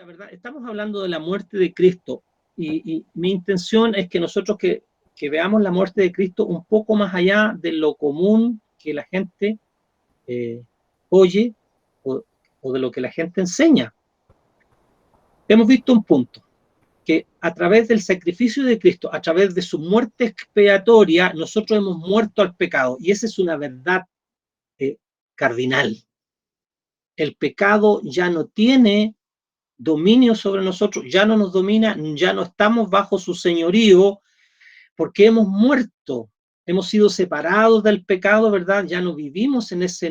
¿verdad? Estamos hablando de la muerte de Cristo y mi intención es que nosotros que veamos la muerte de Cristo un poco más allá de lo común que la gente oye o de lo que la gente enseña. Hemos visto un punto, que a través del sacrificio de Cristo, a través de su muerte expiatoria, nosotros hemos muerto al pecado, y esa es una verdad cardinal. El pecado ya no tiene dominio sobre nosotros, ya no nos domina, ya no estamos bajo su señorío, porque hemos muerto, hemos sido separados del pecado, ¿verdad? Ya no vivimos en ese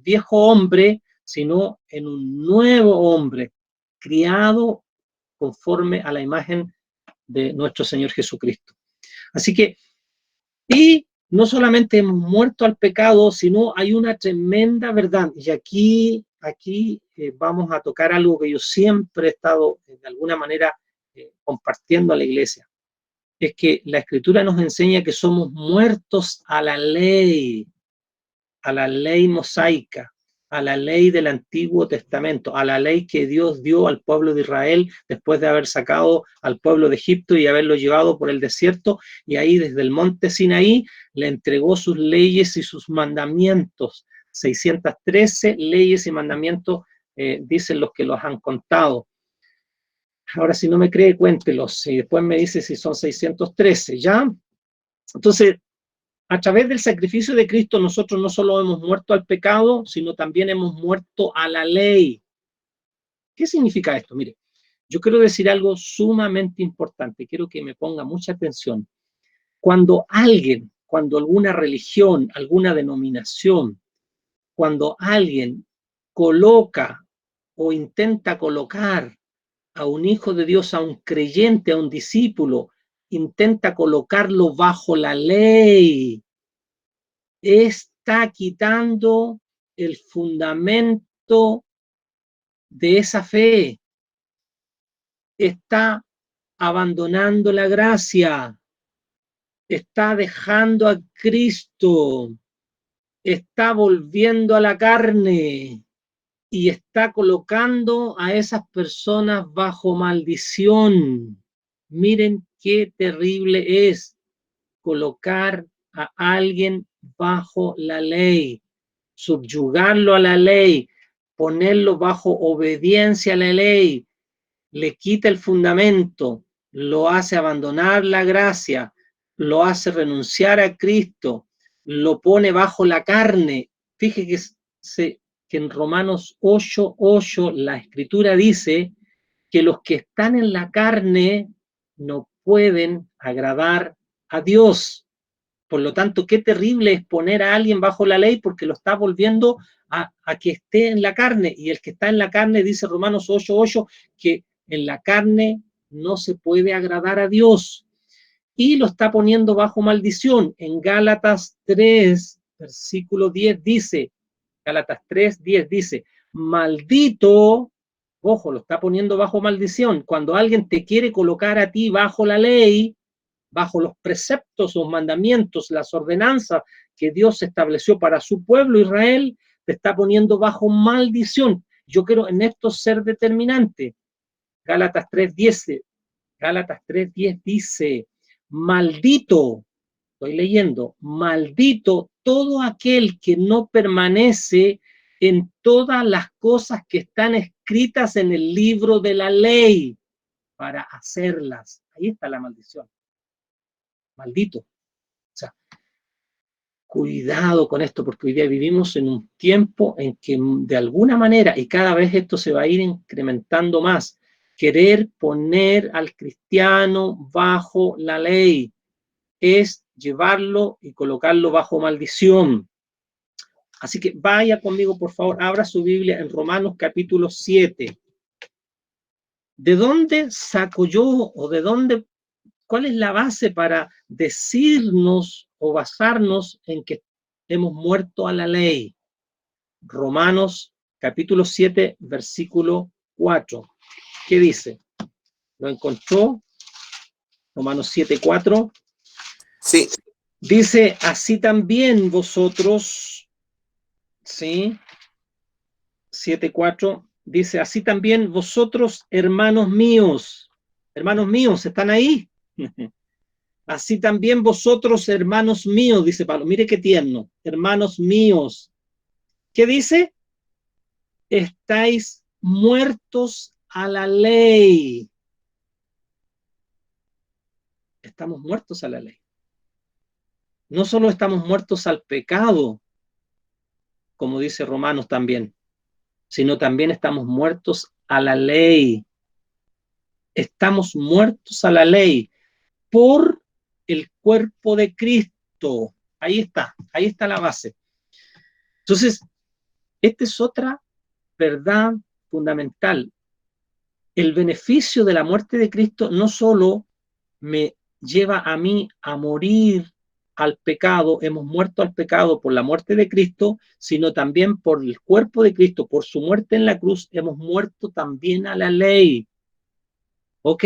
viejo hombre, sino en un nuevo hombre, criado conforme a la imagen de nuestro Señor Jesucristo. Así que, y no solamente hemos muerto al pecado, sino hay una tremenda verdad, y aquí vamos a tocar algo que yo siempre he estado de alguna manera compartiendo a la iglesia. Es que la Escritura nos enseña que somos muertos a la ley mosaica, a la ley del Antiguo Testamento, a la ley que Dios dio al pueblo de Israel después de haber sacado al pueblo de Egipto y haberlo llevado por el desierto, y ahí desde el monte Sinaí le entregó sus leyes y sus mandamientos. 613 leyes y mandamientos, dicen los que los han contado. Ahora, si no me cree, cuéntelos y después me dice si son 613, ¿ya? Entonces, a través del sacrificio de Cristo, nosotros no solo hemos muerto al pecado, sino también hemos muerto a la ley. ¿Qué significa esto? Mire, yo quiero decir algo sumamente importante, quiero que me ponga mucha atención. Cuando alguna religión, alguna denominación, cuando alguien coloca o intenta colocar a un hijo de Dios, a un creyente, a un discípulo, intenta colocarlo bajo la ley, está quitando el fundamento de esa fe, está abandonando la gracia, está dejando a Cristo, está volviendo a la carne y está colocando a esas personas bajo maldición. Miren qué terrible es colocar a alguien bajo la ley, subyugarlo a la ley, ponerlo bajo obediencia a la ley, le quita el fundamento, lo hace abandonar la gracia, lo hace renunciar a Cristo, lo pone bajo la carne. Fíjese que en Romanos 8:8 la Escritura dice que los que están en la carne no pueden agradar a Dios. Por lo tanto, qué terrible es poner a alguien bajo la ley, porque lo está volviendo a que esté en la carne. Y el que está en la carne, dice Romanos 8:8, que en la carne no se puede agradar a Dios. Y lo está poniendo bajo maldición. En Gálatas 3, versículo 10 dice, Gálatas 3:10 dice, maldito, ojo, lo está poniendo bajo maldición. Cuando alguien te quiere colocar a ti bajo la ley, bajo los preceptos, los mandamientos, las ordenanzas que Dios estableció para su pueblo Israel, te está poniendo bajo maldición. Yo quiero en esto ser determinante. Gálatas 3:10 dice, maldito, estoy leyendo, maldito todo aquel que no permanece en todas las cosas que están escritas en el libro de la ley para hacerlas. Ahí está la maldición. Maldito. O sea, cuidado con esto, porque hoy día vivimos en un tiempo en que de alguna manera, y cada vez esto se va a ir incrementando más, querer poner al cristiano bajo la ley es llevarlo y colocarlo bajo maldición. Así que vaya conmigo, por favor, abra su Biblia en Romanos capítulo 7. ¿De dónde saco yo o de dónde, cuál es la base para decirnos o basarnos en que hemos muerto a la ley? Romanos capítulo 7, versículo 4. ¿Qué dice? ¿Lo encontró? Romanos 7:4. Sí. Dice, así también vosotros, ¿sí? 7:4, Dice, así también vosotros, hermanos míos, ¿están ahí? Así también vosotros, hermanos míos, dice Pablo. Mire qué tierno, hermanos míos. ¿Qué dice? Estáis muertos a la ley. Estamos muertos a la ley. No solo estamos muertos al pecado, como dice Romanos también, sino también estamos muertos a la ley. Estamos muertos a la ley por el cuerpo de Cristo. Ahí está la base. Entonces, esta es otra verdad fundamental. El beneficio de la muerte de Cristo no solo me lleva a mí a morir al pecado, hemos muerto al pecado por la muerte de Cristo, sino también por el cuerpo de Cristo, por su muerte en la cruz, hemos muerto también a la ley. ¿Ok?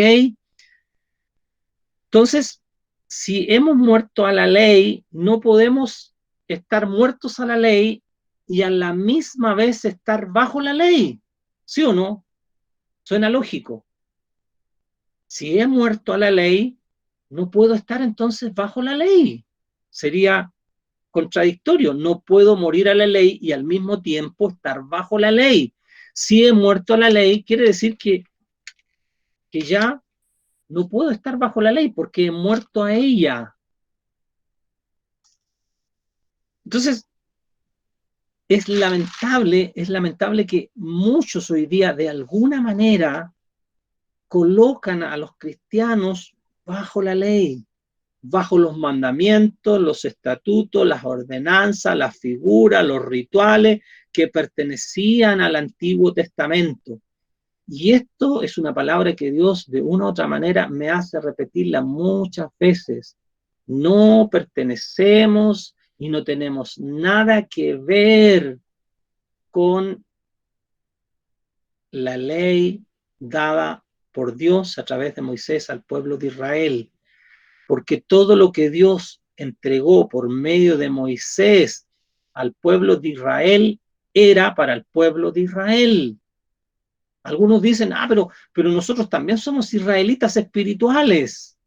Entonces, si hemos muerto a la ley, no podemos estar muertos a la ley y a la misma vez estar bajo la ley. ¿Sí o no? Suena lógico. Si he muerto a la ley, no puedo estar entonces bajo la ley. Sería contradictorio. No puedo morir a la ley y al mismo tiempo estar bajo la ley. Si he muerto a la ley, quiere decir que ya no puedo estar bajo la ley porque he muerto a ella. Entonces, es lamentable que muchos hoy día de alguna manera colocan a los cristianos bajo la ley, bajo los mandamientos, los estatutos, las ordenanzas, las figuras, los rituales que pertenecían al Antiguo Testamento. Y esto es una palabra que Dios de una u otra manera me hace repetirla muchas veces. No pertenecemos y no tenemos nada que ver con la ley dada por Dios a través de Moisés al pueblo de Israel, porque todo lo que Dios entregó por medio de Moisés al pueblo de Israel era para el pueblo de Israel. Algunos dicen, pero nosotros también somos israelitas espirituales.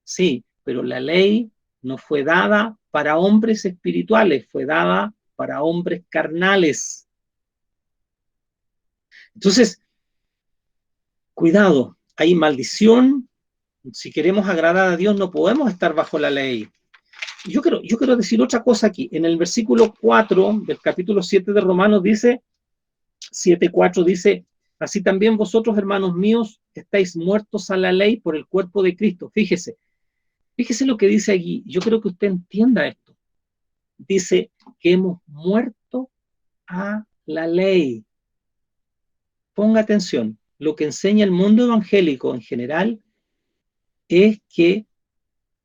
Sí, pero la ley no fue dada para hombres espirituales, fue dada para hombres carnales. Entonces, cuidado, hay maldición. Si queremos agradar a Dios, no podemos estar bajo la ley. Yo quiero decir otra cosa aquí. En el versículo 4 del capítulo 7 de Romanos dice, 7:4 dice, así también vosotros, hermanos míos, estáis muertos a la ley por el cuerpo de Cristo. Fíjese lo que dice aquí. Yo creo que usted entienda esto. Dice que hemos muerto a la ley. Ponga atención. Lo que enseña el mundo evangélico en general es que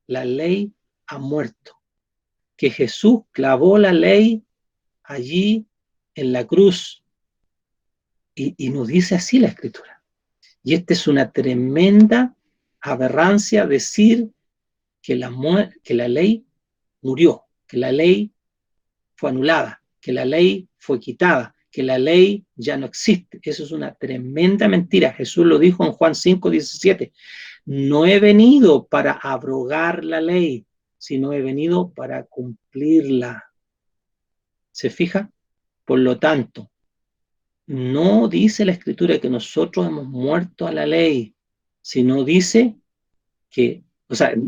la ley ha muerto, que Jesús clavó la ley allí en la cruz, y nos dice así la Escritura. Y esta es una tremenda aberrancia decir que la ley murió, que la ley fue anulada, que la ley fue quitada, que la ley ya no existe. Eso es una tremenda mentira. Jesús lo dijo en Juan 5:17. No he venido para abrogar la ley, sino he venido para cumplirla. ¿Se fija? Por lo tanto, no dice la Escritura que nosotros hemos muerto a la ley, sino dice que,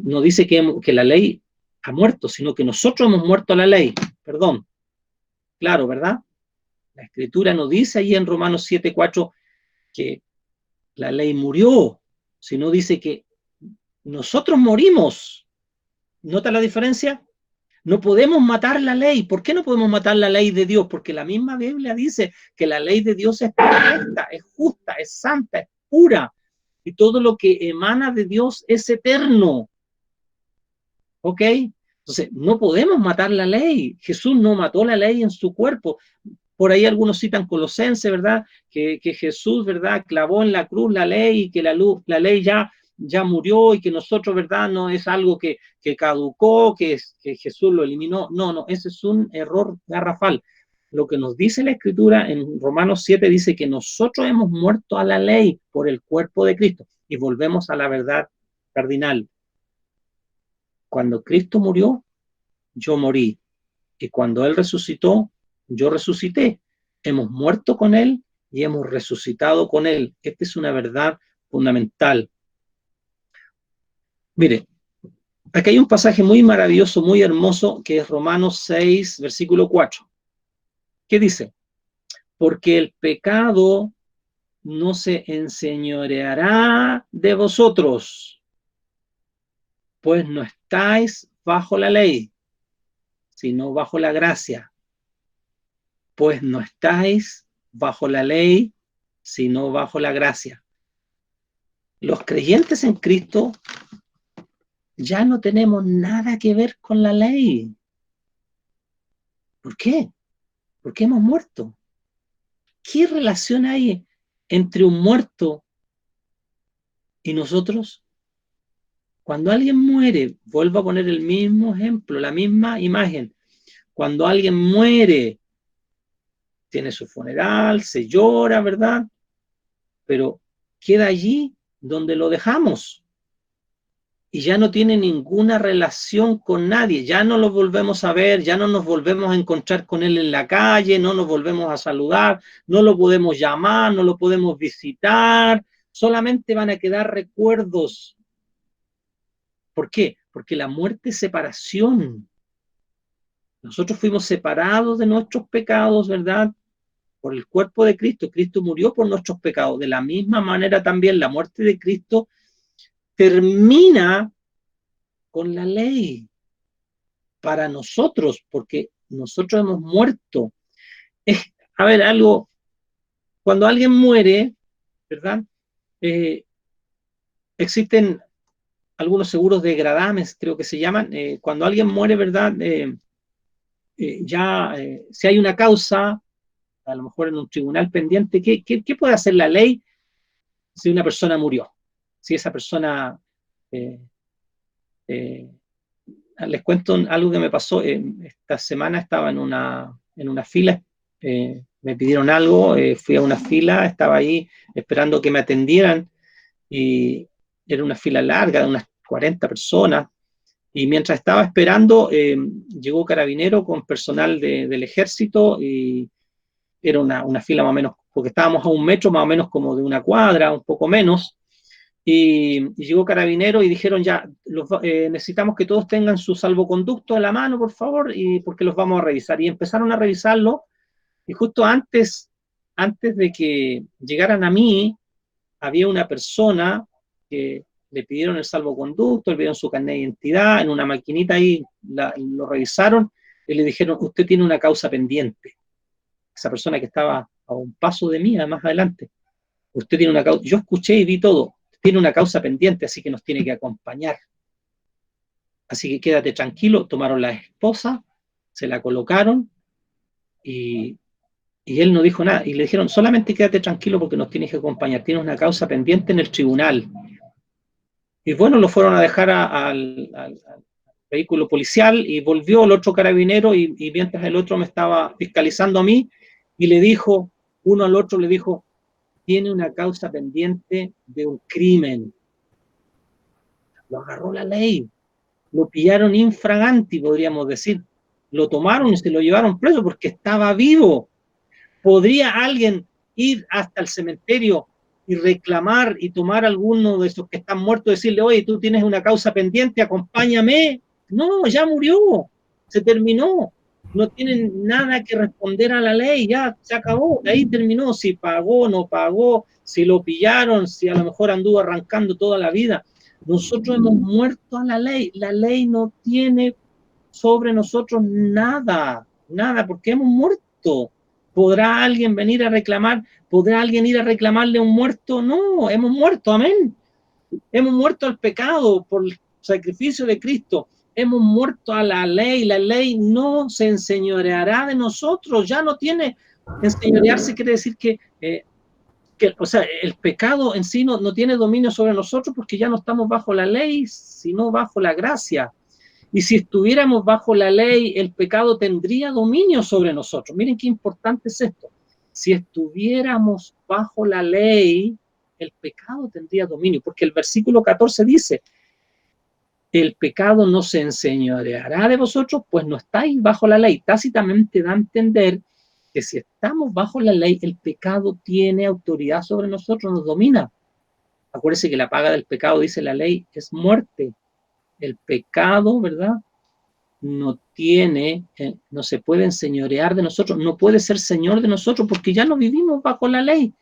no dice que la ley ha muerto, sino que nosotros hemos muerto a la ley. Perdón. Claro, ¿verdad? La Escritura no dice ahí en Romanos 7:4 que la ley murió, sino dice que nosotros morimos. ¿Nota la diferencia? No podemos matar la ley. ¿Por qué no podemos matar la ley de Dios? Porque la misma Biblia dice que la ley de Dios es perfecta, es justa, es santa, es pura. Y todo lo que emana de Dios es eterno. ¿Ok? Entonces, no podemos matar la ley. Jesús no mató la ley en su cuerpo. Por ahí algunos citan Colosenses, ¿verdad? Que Jesús, ¿verdad? Clavó en la cruz la ley y que la ley ya murió y que nosotros, ¿verdad? No es algo que caducó, que Jesús lo eliminó. No, ese es un error garrafal. lo que nos dice la Escritura en Romanos 7 dice que nosotros hemos muerto a la ley por el cuerpo de Cristo. Y volvemos a la verdad cardinal. Cuando Cristo murió, yo morí. Y cuando Él resucitó, yo resucité. Hemos muerto con Él y hemos resucitado con Él. Esta es una verdad fundamental. Mire, aquí hay un pasaje muy maravilloso, muy hermoso, que es Romanos 6, versículo 4. ¿Qué dice? Porque el pecado no se enseñoreará de vosotros, pues no estáis bajo la ley, sino bajo la gracia. Pues no estáis bajo la ley, sino bajo la gracia. Los creyentes en Cristo ya no tenemos nada que ver con la ley. ¿Por qué? Porque hemos muerto. ¿Qué relación hay entre un muerto y nosotros? Cuando alguien muere, vuelvo a poner el mismo ejemplo, la misma imagen. Cuando alguien muere, tiene su funeral, se llora, ¿verdad? Pero queda allí donde lo dejamos. Y ya no tiene ninguna relación con nadie. Ya no lo volvemos a ver, ya no nos volvemos a encontrar con él en la calle, no nos volvemos a saludar, no lo podemos llamar, no lo podemos visitar. Solamente van a quedar recuerdos. ¿Por qué? Porque la muerte es separación. Nosotros fuimos separados de nuestros pecados, ¿verdad? Por el cuerpo de Cristo. Cristo murió por nuestros pecados. De la misma manera también la muerte de Cristo termina con la ley para nosotros, porque nosotros hemos muerto. A ver, algo, cuando alguien muere, ¿verdad? Existen algunos seguros de gradames, creo que se llaman. Cuando alguien muere, ¿verdad? Si hay una causa, a lo mejor en un tribunal pendiente, ¿qué puede hacer la ley si una persona murió? Si esa persona... les cuento algo que me pasó. Esta semana estaba en una fila, me pidieron algo, fui a una fila, estaba ahí esperando que me atendieran y era una fila larga de unas 40 personas. Y mientras estaba esperando, llegó carabinero con personal del ejército y era una fila más o menos, porque estábamos a 1 metro más o menos como de una cuadra, un poco menos. Y llegó carabinero y dijeron ya, necesitamos que todos tengan su salvoconducto a la mano, por favor, porque los vamos a revisar. Y empezaron a revisarlo y justo antes de que llegaran a mí, había una persona que le pidieron el salvoconducto, le pidieron su carnet de identidad, en una maquinita ahí lo revisaron y le dijeron, usted tiene una causa pendiente. Esa persona que estaba a un paso de mí, más adelante, usted tiene una causa, yo escuché y vi todo, tiene una causa pendiente, así que nos tiene que acompañar. Así que quédate tranquilo. Tomaron la esposa, se la colocaron y él no dijo nada. Y le dijeron, solamente quédate tranquilo porque nos tienes que acompañar. Tienes una causa pendiente en el tribunal. Y bueno, lo fueron a dejar al vehículo policial y volvió el otro carabinero y mientras el otro me estaba fiscalizando a mí y le dijo, uno al otro le dijo, tiene una causa pendiente de un crimen. Lo agarró la ley, lo pillaron infraganti, podríamos decir. Lo tomaron y se lo llevaron preso porque estaba vivo. ¿Podría alguien ir hasta el cementerio y reclamar y tomar a alguno de esos que están muertos y decirle, oye, tú tienes una causa pendiente, acompáñame? No, ya murió, se terminó. No tienen nada que responder a la ley, ya se acabó, ahí terminó. Si pagó, no pagó, si lo pillaron, si a lo mejor anduvo arrancando toda la vida. Nosotros hemos muerto a la ley no tiene sobre nosotros nada, porque hemos muerto. ¿Podrá alguien venir a reclamar? ¿Podrá alguien ir a reclamarle a un muerto? No, hemos muerto, amén. Hemos muerto al pecado por el sacrificio de Cristo. Hemos muerto a la ley no se enseñoreará de nosotros, ya no tiene, enseñorearse quiere decir que o sea, el pecado en sí no tiene dominio sobre nosotros porque ya no estamos bajo la ley, sino bajo la gracia. Y si estuviéramos bajo la ley, el pecado tendría dominio sobre nosotros. Miren qué importante es esto. Si estuviéramos bajo la ley, el pecado tendría dominio, porque el versículo 14 dice, el pecado no se enseñoreará de vosotros, pues no estáis bajo la ley. Tácitamente da a entender que si estamos bajo la ley, el pecado tiene autoridad sobre nosotros, nos domina. Acuérdense que la paga del pecado, dice la ley, es muerte. El pecado, ¿verdad? No se puede enseñorear de nosotros, no puede ser señor de nosotros porque ya no vivimos bajo la ley.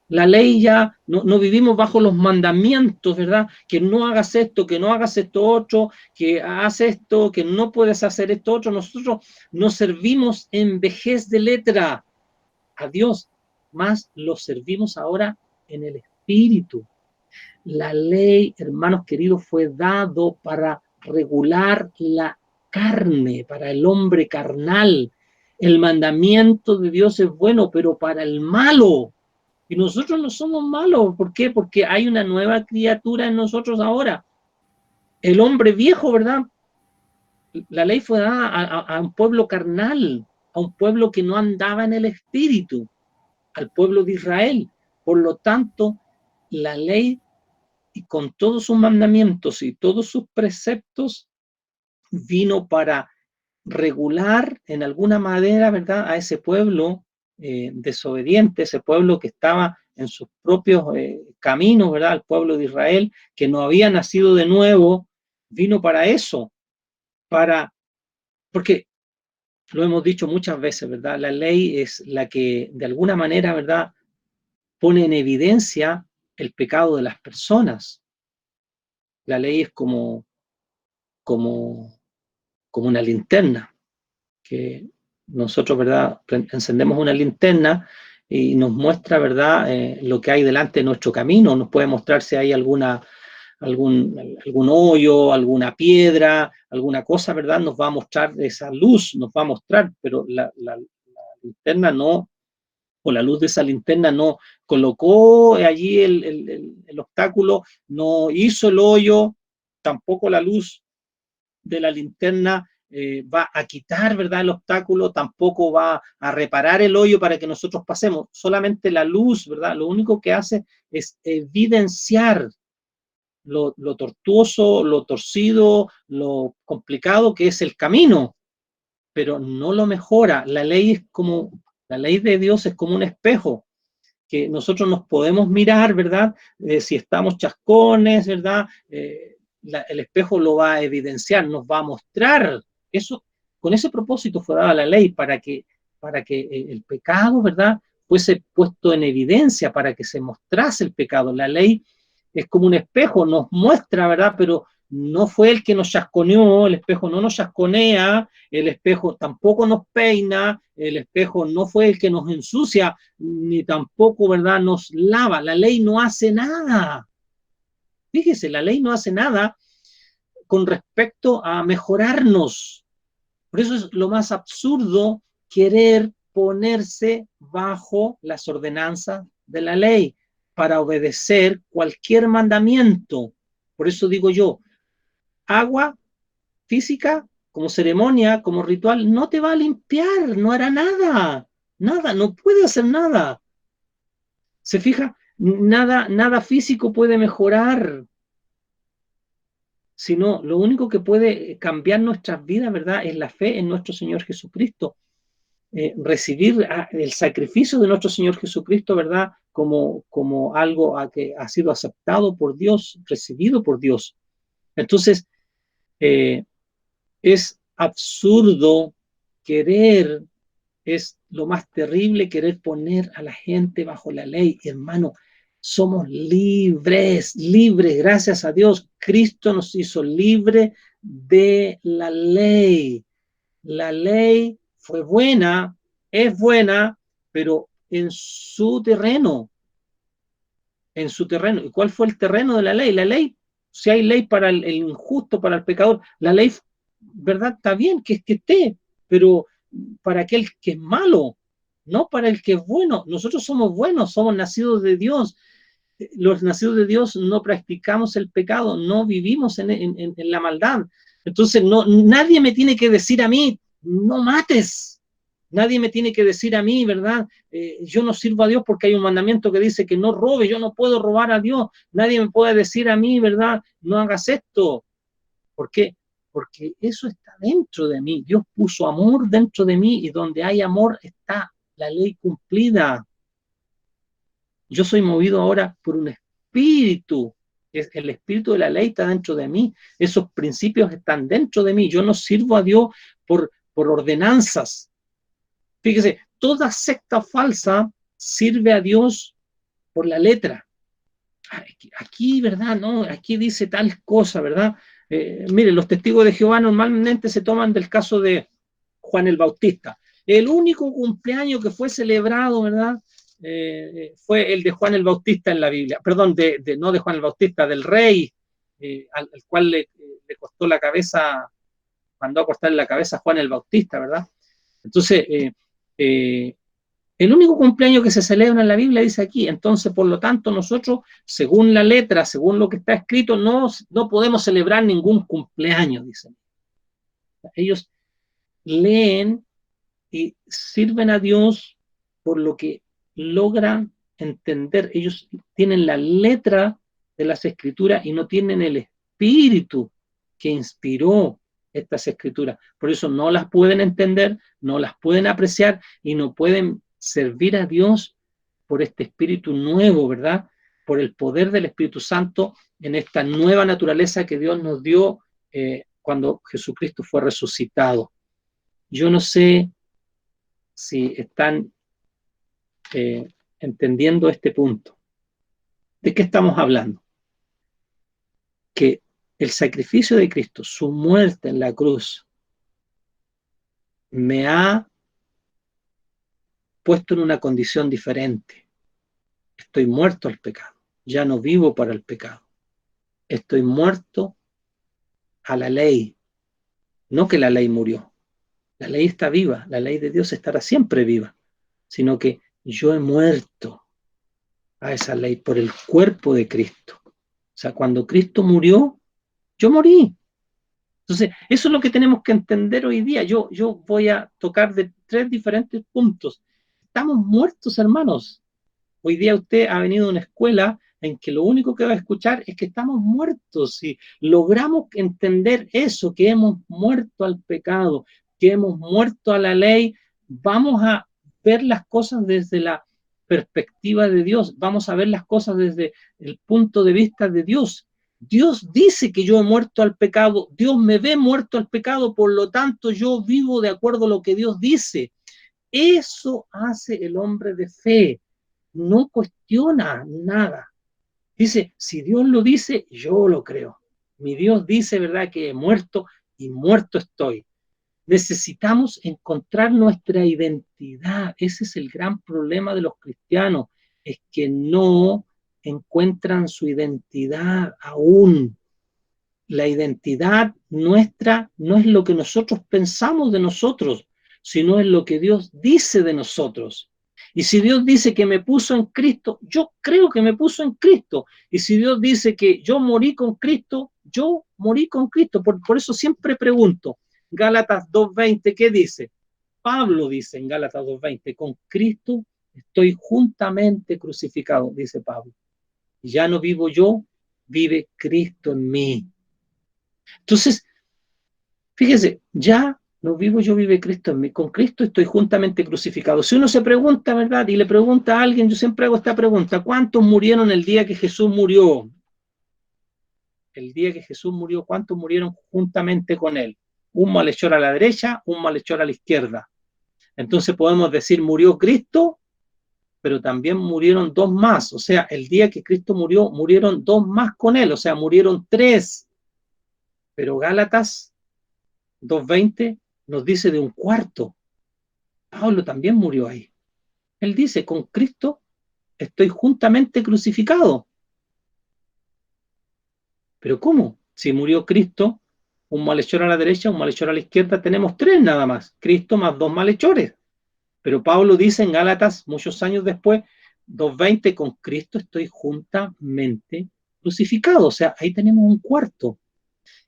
La ley ya no vivimos bajo los mandamientos, ¿verdad? Que no hagas esto, que no hagas esto otro, que haz esto, que no puedes hacer esto otro. Nosotros nos servimos en vejez de letra a Dios, más lo servimos ahora en el Espíritu. La ley, hermanos queridos, fue dado para regular la carne, para el hombre carnal. El mandamiento de Dios es bueno, pero para el malo. Y nosotros no somos malos. ¿Por qué? Porque hay una nueva criatura en nosotros ahora. El hombre viejo, ¿verdad? La ley fue dada a un pueblo carnal, a un pueblo que no andaba en el Espíritu, al pueblo de Israel. Por lo tanto, la ley, y con todos sus mandamientos y todos sus preceptos, vino para regular en alguna manera, ¿verdad?, a ese pueblo desobediente, ese pueblo que estaba en sus propios caminos, ¿verdad?, al pueblo de Israel, que no había nacido de nuevo, vino para eso, porque lo hemos dicho muchas veces, ¿verdad?, la ley es la que de alguna manera, ¿verdad?, pone en evidencia el pecado de las personas. La ley es como una linterna, que nosotros, ¿verdad?, encendemos una linterna y nos muestra, ¿verdad?, lo que hay delante de nuestro camino, nos puede mostrar si hay algún hoyo, alguna piedra, alguna cosa, ¿verdad?, nos va a mostrar esa luz, nos va a mostrar, pero la linterna no, o la luz de esa linterna no colocó allí el obstáculo, no hizo el hoyo, tampoco la luz de la linterna va a quitar, ¿verdad?, el obstáculo, tampoco va a reparar el hoyo para que nosotros pasemos, solamente la luz, ¿verdad?, lo único que hace es evidenciar lo tortuoso, lo torcido, lo complicado que es el camino, pero no lo mejora. La ley de Dios es como un espejo, que nosotros nos podemos mirar, ¿verdad?, si estamos chascones, ¿verdad?, el espejo lo va a evidenciar, nos va a mostrar. Eso, con ese propósito fue dada la ley, para que el pecado, ¿verdad?, fuese puesto en evidencia, para que se mostrase el pecado. La ley es como un espejo, nos muestra, ¿verdad?, pero no fue el que nos chasconeó, el espejo no nos chasconea, el espejo tampoco nos peina, el espejo no fue el que nos ensucia, ni tampoco, ¿verdad?, nos lava. La ley no hace nada. Fíjese, la ley no hace nada con respecto a mejorarnos. Por eso es lo más absurdo querer ponerse bajo las ordenanzas de la ley para obedecer cualquier mandamiento. Por eso digo yo, agua física, como ceremonia, como ritual, no te va a limpiar, no hará nada, no puede hacer nada. ¿Se fija? Nada físico puede mejorar, sino lo único que puede cambiar nuestras vidas, ¿verdad?, es la fe en nuestro Señor Jesucristo. Recibir el sacrificio de nuestro Señor Jesucristo, ¿verdad?, como algo que ha sido aceptado por Dios, recibido por Dios. Entonces, es absurdo es lo más terrible querer poner a la gente bajo la ley. Hermano, somos libres, gracias a Dios. Cristo nos hizo libres de la ley. La ley fue buena, es buena, pero en su terreno. ¿Y cuál fue el terreno de la ley? La ley, si hay ley para el injusto, para el pecador, la ley, ¿verdad?, está bien que esté, pero para aquel que es malo, no para el que es bueno. Nosotros somos buenos, somos nacidos de Dios. los nacidos de Dios no practicamos el pecado, no vivimos en la maldad. Entonces, nadie me tiene que decir a mí, no mates. Nadie me tiene que decir a mí, ¿verdad? Yo no sirvo a Dios porque hay un mandamiento que dice que no robe, yo no puedo robar a Dios. Nadie me puede decir a mí, ¿verdad? No hagas esto. ¿Por qué? Porque eso está dentro de mí. Dios puso amor dentro de mí y donde hay amor está la ley cumplida. Yo soy movido ahora por un espíritu. El espíritu de la ley está dentro de mí. Esos principios están dentro de mí. Yo no sirvo a Dios por ordenanzas. Fíjese, toda secta falsa sirve a Dios por la letra. Aquí, ¿verdad? No, aquí dice tal cosa, ¿verdad? Mire, los testigos de Jehová normalmente se toman del caso de Juan el Bautista. El único cumpleaños que fue celebrado, ¿verdad? Fue el de Juan el Bautista en la Biblia. Perdón, no de Juan el Bautista, del rey, al cual le costó la cabeza, mandó a cortarle la cabeza a Juan el Bautista, ¿verdad? Entonces, el único cumpleaños que se celebra en la Biblia dice aquí. Entonces, por lo tanto, nosotros, según la letra, según lo que está escrito, no podemos celebrar ningún cumpleaños, dicen. Ellos leen y sirven a Dios por lo que logran entender. Ellos tienen la letra de las escrituras y no tienen el espíritu que inspiró estas escrituras. Por eso no las pueden entender, no las pueden apreciar y no pueden servir a Dios por este espíritu nuevo, ¿verdad? Por el poder del Espíritu Santo en esta nueva naturaleza que Dios nos dio cuando Jesucristo fue resucitado. Yo no sé si están entendiendo este punto. ¿De qué estamos hablando? Que el sacrificio de Cristo, su muerte en la cruz, me ha puesto en una condición diferente. Estoy muerto al pecado. Ya no vivo para el pecado. Estoy muerto a la ley. No que la ley murió. La ley está viva. La ley de Dios estará siempre viva. Sino que yo he muerto a esa ley por el cuerpo de Cristo. O sea, cuando Cristo murió, yo morí. Entonces, eso es lo que tenemos que entender hoy día. Yo voy a tocar de 3 diferentes puntos. Estamos muertos, hermanos. Hoy día usted ha venido a una escuela en que lo único que va a escuchar es que estamos muertos. Si logramos entender eso, que hemos muerto al pecado, que hemos muerto a la ley, vamos a ver las cosas desde la perspectiva de Dios, vamos a ver las cosas desde el punto de vista de Dios. Dios dice que yo he muerto al pecado, Dios me ve muerto al pecado, por lo tanto yo vivo de acuerdo a lo que Dios dice. Eso hace el hombre de fe. No cuestiona nada. Dice, si Dios lo dice, yo lo creo. Mi Dios dice, ¿verdad?, que he muerto y muerto estoy. Necesitamos encontrar nuestra identidad. Ese es el gran problema de los cristianos, es que no encuentran su identidad aún. La identidad nuestra no es lo que nosotros pensamos de nosotros, sino es lo que Dios dice de nosotros. Y si Dios dice que me puso en Cristo, yo creo que me puso en Cristo. Y si Dios dice que yo morí con Cristo, yo morí con Cristo. Por eso siempre pregunto, Gálatas 2:20, ¿qué dice? Pablo dice en Gálatas 2:20, con Cristo estoy juntamente crucificado, dice Pablo. Y ya no vivo yo, vive Cristo en mí. Entonces, fíjese, ya no vivo yo, vive Cristo en mí. Con Cristo estoy juntamente crucificado. Si uno se pregunta, ¿verdad? Y le pregunta a alguien, yo siempre hago esta pregunta, ¿cuántos murieron el día que Jesús murió? El día que Jesús murió, ¿cuántos murieron juntamente con él? Un malhechor a la derecha, un malhechor a la izquierda. Entonces podemos decir, murió Cristo, pero también murieron 2 más. O sea, el día que Cristo murió, murieron 2 más con él. O sea, murieron 3. Pero Gálatas 2:20 nos dice de un cuarto. Pablo también murió ahí. Él dice, con Cristo estoy juntamente crucificado. ¿Pero cómo? Si murió Cristo, un malhechor a la derecha, un malhechor a la izquierda, tenemos 3 nada más. Cristo más 2 malhechores. Pero Pablo dice en Gálatas, muchos años después, 2:20, con Cristo estoy juntamente crucificado. O sea, ahí tenemos un cuarto.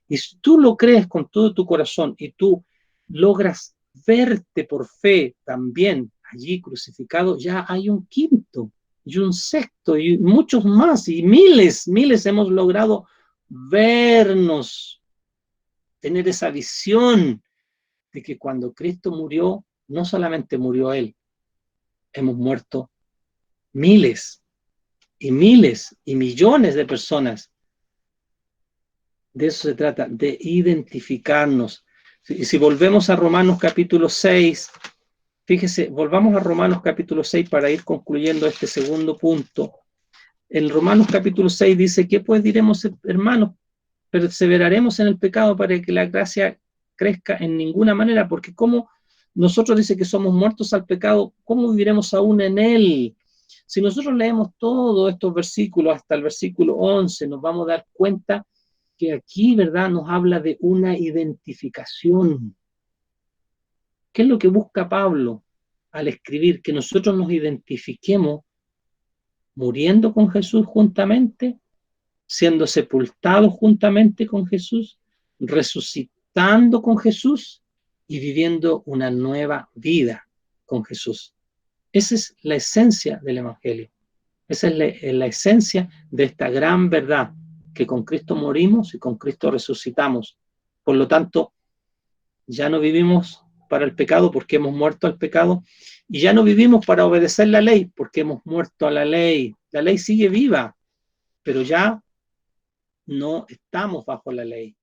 Y si tú lo crees con todo tu corazón y tú logras verte por fe también allí crucificado, ya hay un quinto y un sexto y muchos más y miles hemos logrado vernos, tener esa visión de que cuando Cristo murió, no solamente murió Él, hemos muerto miles y millones de personas. De eso se trata, de identificarnos. Y si volvemos a Romanos capítulo 6, fíjese, volvamos a Romanos capítulo 6 para ir concluyendo este segundo punto. En Romanos capítulo 6 dice, ¿qué pues diremos, hermanos? Perseveraremos en el pecado para que la gracia crezca en ninguna manera, porque como nosotros dice que somos muertos al pecado, ¿cómo viviremos aún en él? Si nosotros leemos todos estos versículos hasta el versículo 11, nos vamos a dar cuenta que aquí, ¿verdad?, nos habla de una identificación. ¿Qué es lo que busca Pablo al escribir? Que nosotros nos identifiquemos muriendo con Jesús juntamente, siendo sepultados juntamente con Jesús, resucitando con Jesús y viviendo una nueva vida con Jesús. Esa es la esencia del Evangelio. Esa es la esencia de esta gran verdad, que con Cristo morimos y con Cristo resucitamos. Por lo tanto, ya no vivimos para el pecado porque hemos muerto al pecado, y ya no vivimos para obedecer la ley porque hemos muerto a la ley. La ley sigue viva, pero ya no estamos bajo la ley.